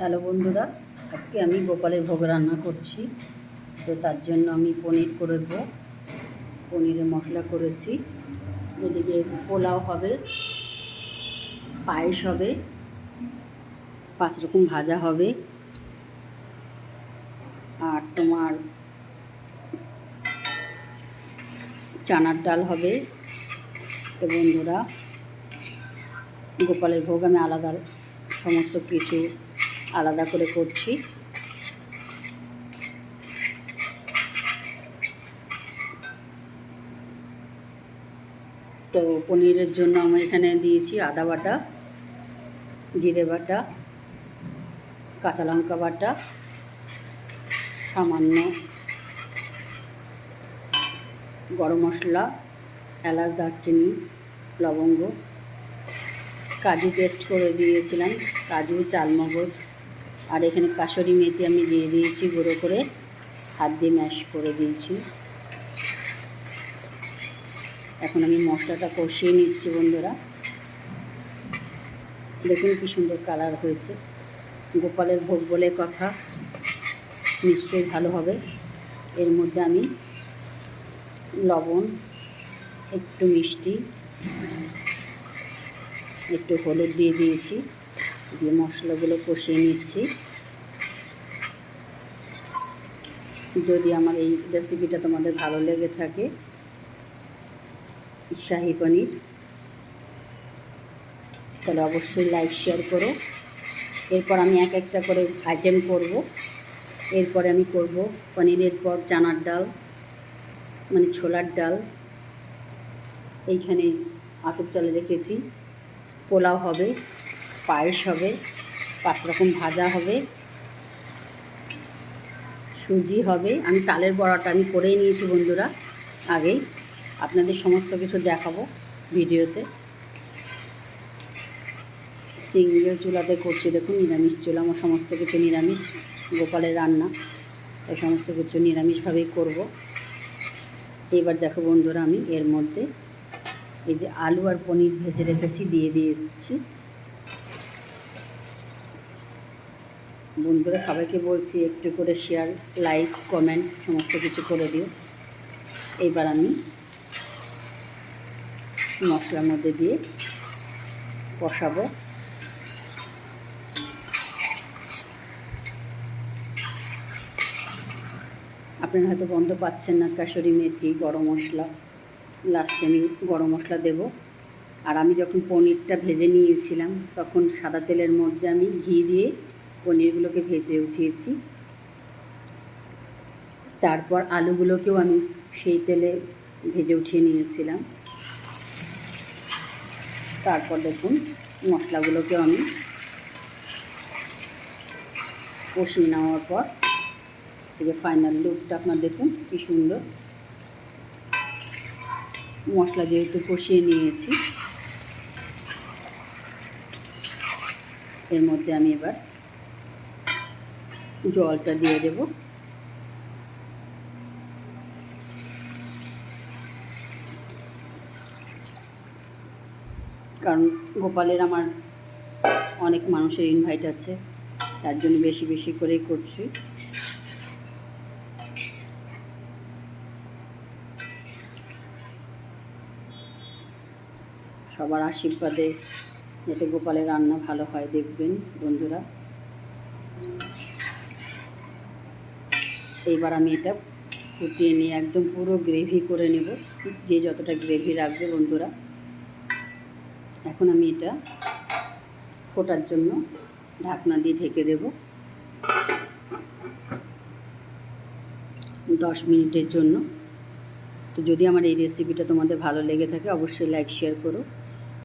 Hello বন্ধুরা, আজকে আমি গোপালের ভোগ রান্না করছি। তো তার জন্য আমি পনির করব। পনিরের মশলা করেছি। এদিকে পোলাও হবে, পায়েস হবে, 5 রকম ভাজা হবে, আর তোমার চানার ডাল হবে। তো বন্ধুরা, গোপালের ভোগ আমি আলাদা সমস্ত কিছু আলাদা করে করছি। তো পনিরের জন্য আমি এখানে দিয়েছি আদা বাটা, জিরে বাটা, কাঁচা লঙ্কা বাটা, সামান্য গরম মশলা, এলাচ, দারচিনি, লবঙ্গ, কাজু পেস্ট করে দিয়েছিলাম, কাজু, চালমগজ, আর এখানে কাসুরি মেথি আমি দিয়ে দিয়েছি গুঁড়ো করে, হাত দিয়ে ম্যাশ করে দিয়েছি। এখন আমি মশলাটা কষিয়ে নিচ্ছি বন্ধুরা। দেখুন কি সুন্দর কালার হয়েছে। গোপালের ভোগ বলে কথা, নিশ্চয়ই ভালো হবে। এর মধ্যে আমি লবণ, একটু মিষ্টি, একটু হলুদ দিয়ে দিয়েছি, দিয়ে মশলাগুলো কষিয়ে নিচ্ছি। যদি আমার এই রেসিপিটা তোমাদের ভালো লেগে থাকে, শাহী পনির, তাহলে অবশ্যই লাইক শেয়ার করো। এরপর আমি এক একটা করে আইটেম করব। এরপরে আমি করব পনিরের পর চানার ডাল, মানে ছোলার ডাল, এইখানে আতপ চালে রেখেছি। পোলাও হবে, পায়েস হবে, 5 রকম ভাজা হবে, সুজি হবে। আমি তালের বড়াটা আমি করেই নিয়েছি বন্ধুরা আগেই, আপনাদের সমস্ত কিছু দেখাবো ভিডিওতে। সিঙ্গেল চুলাতে করছি, দেখুন নিরামিষ চুলা, আমার সমস্ত কিছু নিরামিষ, গোপালের রান্না, তাই সমস্ত কিছু নিরামিষভাবেই করব। এবার দেখো বন্ধুরা, আমি এর মধ্যে এই যে আলু আর পনির ভেজে রেখেছি দিয়ে দিয়েছি। বন্ধুরা, সবাইকে বলছি একটু করে শেয়ার, লাইক, কমেন্ট সমস্ত কিছু করে দিও। এইবার আমি মশলার মধ্যে দিয়ে কষাবো। আপনারা হয়তো গন্ধ পাচ্ছেন না, কাসুরি মেথি, গরম মশলা, লাস্টে আমি গরম মশলা দেব। আর আমি যখন পনিরটা ভেজে নিয়েছিলাম, তখন সাদা তেলের মধ্যে আমি ঘি দিয়ে পনিরগুলোকে ভেজে উঠিয়েছি। তারপর আলুগুলোকেও আমি সেই তেলে ভেজে উঠিয়ে নিয়েছিলাম। তারপর দেখুন মশলাগুলোকেও আমি কষিয়ে নেওয়ার পর এই যে ফাইনাল লুকটা আপনার দেখুন কি সুন্দর। মশলা যেহেতু কষিয়ে নিয়েছি, এর মধ্যে আমি এবার জলটা দিয়ে দেব। কারণ গোপালের আমার অনেক মানুষের ইনভাইট আছে, তার জন্য বেশি বেশি করেই করছি। সবার আশীর্বাদে যাতে গোপালের রান্না ভালো হয় দেখবেন বন্ধুরা। এইবার আমি এটা ফুটিয়ে নিয়ে একদম পুরো গ্রেভি করে নেব, যে যতটা গ্রেভি রাখবে বন্ধুরা। এখন আমি এটা ফোটার জন্য ঢাকনা দিয়ে ঢেকে দেব 10 মিনিটের জন্য। তো যদি আমার এই রেসিপিটা তোমাদের ভালো লেগে থাকে, অবশ্যই লাইক শেয়ার করো।